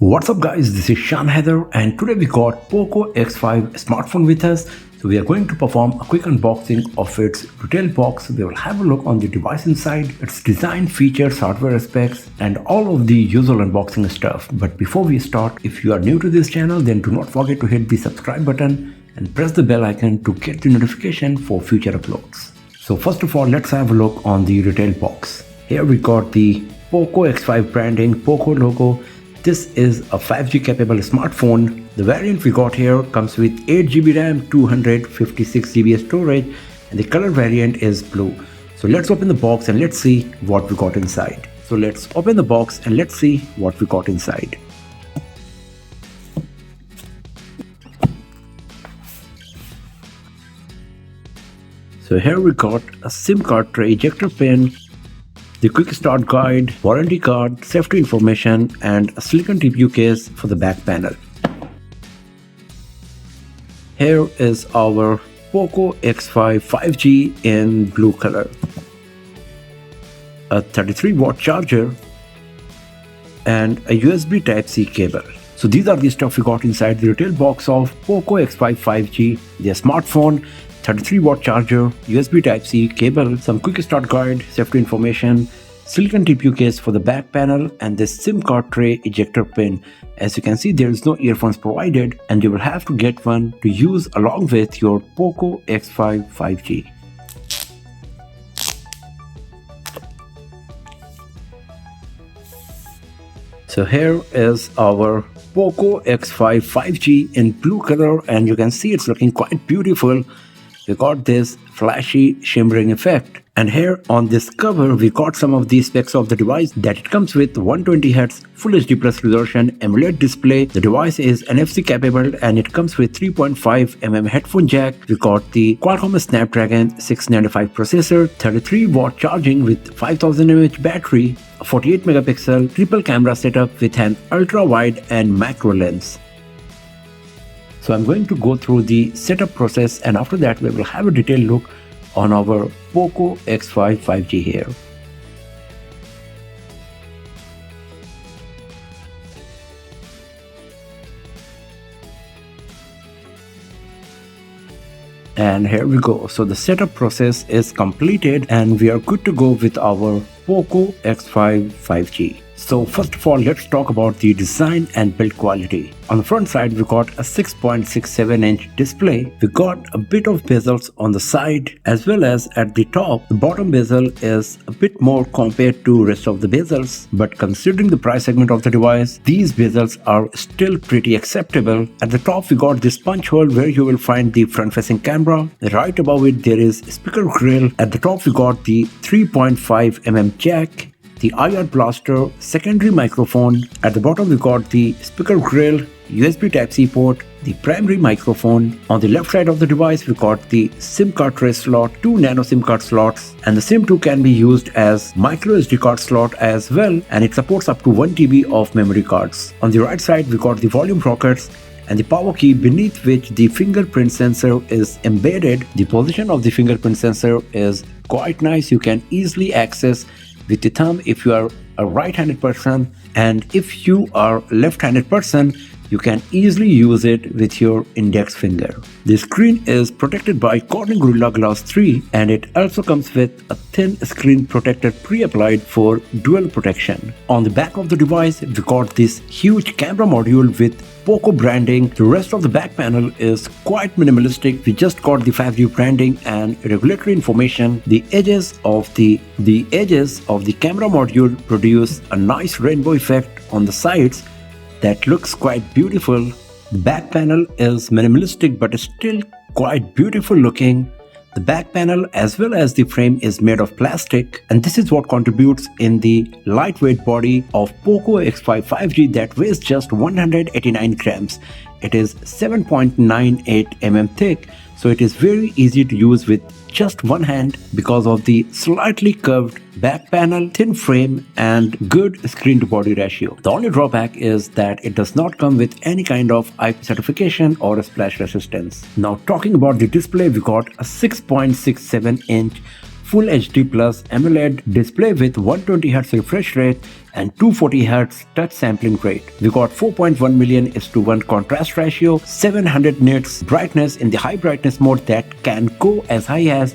What's up guys, this is Shan Heather and today we got Poco X5 smartphone with us. So we are going to perform a quick unboxing of its retail box. We will have a look on the device inside, its design, features, hardware specs and all of the usual unboxing stuff. But before we start, if you are new to this channel, then do not forget to hit the subscribe button and press the bell icon to get the notification for future uploads. So first of all, let's have a look on the retail box. Here we got the Poco X5 branding, Poco logo. This is a 5G capable smartphone. The variant we got here comes with 8GB RAM, 256GB storage and the color variant is blue. So let's open the box and let's see what we got inside. So let's open the box and let's see what we got inside. So here we got a SIM card tray, ejector pin, the quick start guide, warranty card, safety information and a silicone TPU case for the back panel. Here is our Poco X5 5G in blue color. A 33-watt charger and a USB Type-C cable. So these are the stuff we got inside the retail box of Poco X5 5G, their smartphone, 33-watt charger, USB Type-C cable, some quick start guide, safety information, silicone TPU case for the back panel and this SIM card tray ejector pin. As you can see, there is no earphones provided and you will have to get one to use along with your Poco X5 5G. So here is our Poco X5 5G in blue color and you can see it's looking quite beautiful. We got this flashy shimmering effect. And here on this cover, we got some of the specs of the device that it comes with 120Hz Full HD Plus resolution AMOLED display. The device is NFC capable and it comes with 3.5mm headphone jack. We got the Qualcomm Snapdragon 695 processor, 33-watt charging with 5000 mAh battery, a 48 megapixel triple camera setup with an ultra wide and macro lens. So I'm going to go through the setup process and after that we will have a detailed look on our Poco X5 5G here. And here we go. So the setup process is completed and we are good to go with our Poco X5 5G. So first of all, let's talk about the design and build quality. On the front side, we got a 6.67-inch display. We got a bit of bezels on the side as well as at the top. The bottom bezel is a bit more compared to rest of the bezels. But considering the price segment of the device, these bezels are still pretty acceptable. At the top, we got this punch hole where you will find the front-facing camera. Right above it, there is speaker grill. At the top, we got the 3.5mm jack, the IR blaster, secondary microphone. At the bottom we got the speaker grill, USB Type-C port, the primary microphone. On the left side of the device we got the SIM card tray slot, 2 nano SIM card slots and the SIM 2 can be used as micro SD card slot as well and it supports up to 1 TB of memory cards. On the right side we got the volume rockets and the power key beneath which the fingerprint sensor is embedded. The position of the fingerprint sensor is quite nice. You can easily access with the thumb if you are a right-handed person and if you are a left-handed person you can easily use it with your index finger. The screen is protected by Corning Gorilla Glass 3 and it also comes with a thin screen protector pre-applied for dual protection. On the back of the device we got this huge camera module with Poco branding. The rest of the back panel is quite minimalistic. We just got the 5G branding and regulatory information. The edges of the camera module produce a nice rainbow effect on the sides that looks quite beautiful. The back panel is minimalistic but still quite beautiful looking. The back panel as well as the frame is made of plastic and this is what contributes in the lightweight body of Poco X5 5G that weighs just 189 grams. It is 7.98 mm thick, so it is very easy to use with just one hand because of the slightly curved back panel, thin frame and good screen to body ratio. The only drawback is that it does not come with any kind of IP certification or a splash resistance. Now talking about the display, we got a 6.67-inch Full HD Plus AMOLED display with 120Hz refresh rate and 240Hz touch sampling rate. We got 4.1 million is to 1 contrast ratio, 700 nits brightness in the high brightness mode that can go as high as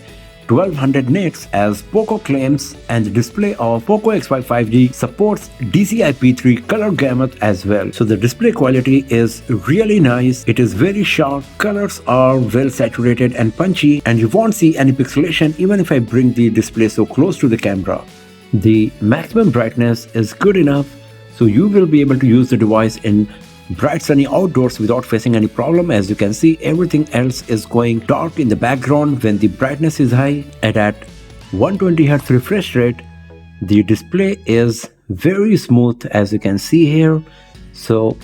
1200 nits as Poco claims, and the display of Poco X5 5G supports DCI-P3 color gamut as well. So the display quality is really nice. It is very sharp, colors are well saturated and punchy, and you won't see any pixelation even if I bring the display so close to the camera. The maximum brightness is good enough, so you will be able to use the device in bright sunny outdoors without facing any problem. As you can see, everything else is going dark in the background when the brightness is high, and at 120Hz refresh rate the display is very smooth, as you can see here. So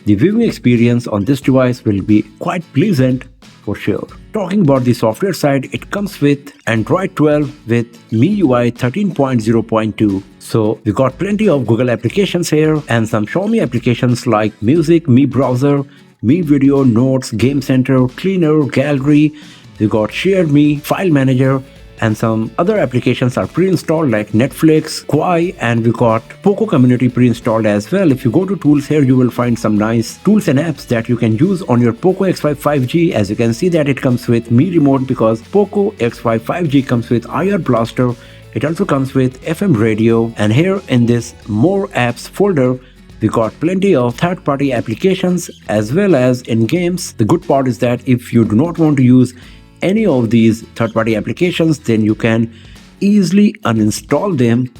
the viewing experience on this device will be quite pleasant for sure. Talking about the software side, it comes with Android 12 with MIUI 13.0.2. So we got plenty of Google applications here and some Xiaomi applications like Music, Mi Browser, Mi Video, Notes, Game Center, Cleaner, Gallery. We got Shared Me, File Manager, and some other applications are pre-installed like Netflix, Quai, and we got Poco Community pre-installed as well. If you go to tools here, you will find some nice tools and apps that you can use on your Poco X5 5G. As you can see that it comes with Mi Remote because Poco X5 5G comes with IR Blaster. It also comes with FM radio, and here in this More Apps folder, we got plenty of third-party applications as well as in games. The good part is that if you do not want to use any of these third-party applications, then you can easily uninstall them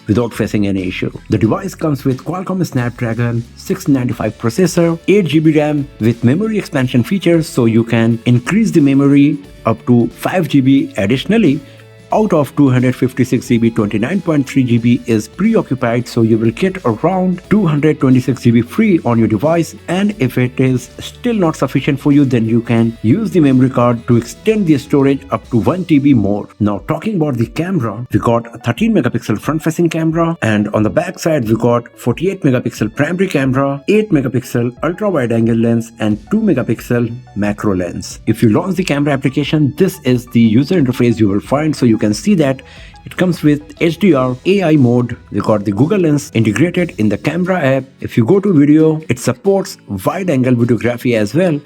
without facing any issue. The device comes with Qualcomm Snapdragon 695 processor, 8GB RAM with memory expansion features, so you can increase the memory up to 5GB additionally. Out of 256GB, 29.3GB is preoccupied, so you will get around 226GB free on your device, and if it is still not sufficient for you, then you can use the memory card to extend the storage up to 1TB more. Now talking about the camera, we got a 13 megapixel front facing camera, and on the back side we got 48 megapixel primary camera, 8 megapixel ultra wide angle lens, and 2 megapixel macro lens. If you launch the camera application, this is the user interface you will find. So you can see that it comes with HDR AI mode. We got the Google Lens integrated in the camera app. If you go to video, it supports wide angle videography as well,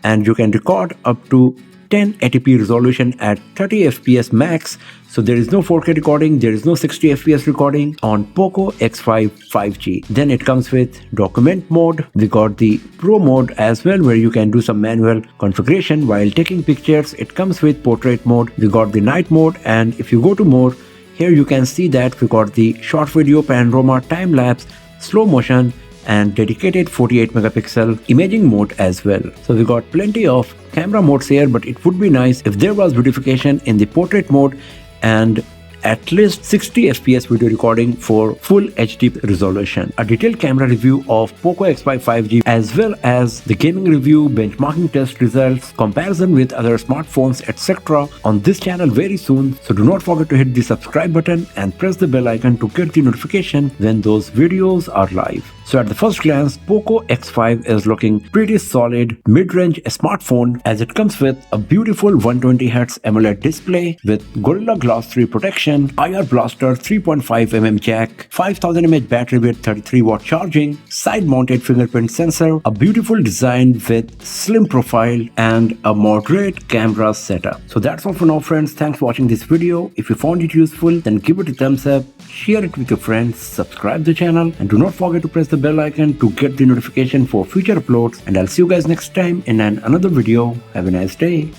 and you can record up to 1080p resolution at 30 fps max. So there is no 4K recording, there is no 60 fps recording on Poco X5 5G. Then it comes with document mode. We got the Pro mode as well, where you can do some manual configuration while taking pictures. It comes with portrait mode. We got the night mode, and if you go to more, here you can see that we got the short video, panorama, time lapse, slow motion, and dedicated 48 megapixel imaging mode as well. So we got plenty of camera modes here, but it would be nice if there was beautification in the portrait mode and at least 60 fps video recording for full HD resolution. A detailed camera review of Poco X5 5G as well as the gaming review, benchmarking test results, comparison with other smartphones, etc. on this channel very soon. So do not forget to hit the subscribe button and press the bell icon to get the notification when those videos are live. So at the first glance, Poco X5 is looking pretty solid mid-range smartphone, as it comes with a beautiful 120Hz AMOLED display with Gorilla Glass 3 protection, IR Blaster 3.5mm jack, 5000 mAh battery with 33-watt charging, side-mounted fingerprint sensor, a beautiful design with slim profile, and a moderate camera setup. So that's all for now, friends. Thanks for watching this video. If you found it useful, then give it a thumbs up, share it with your friends, subscribe the channel, and do not forget to press the bell icon to get the notification for future uploads. And I'll see you guys next time in another video. Have a nice day.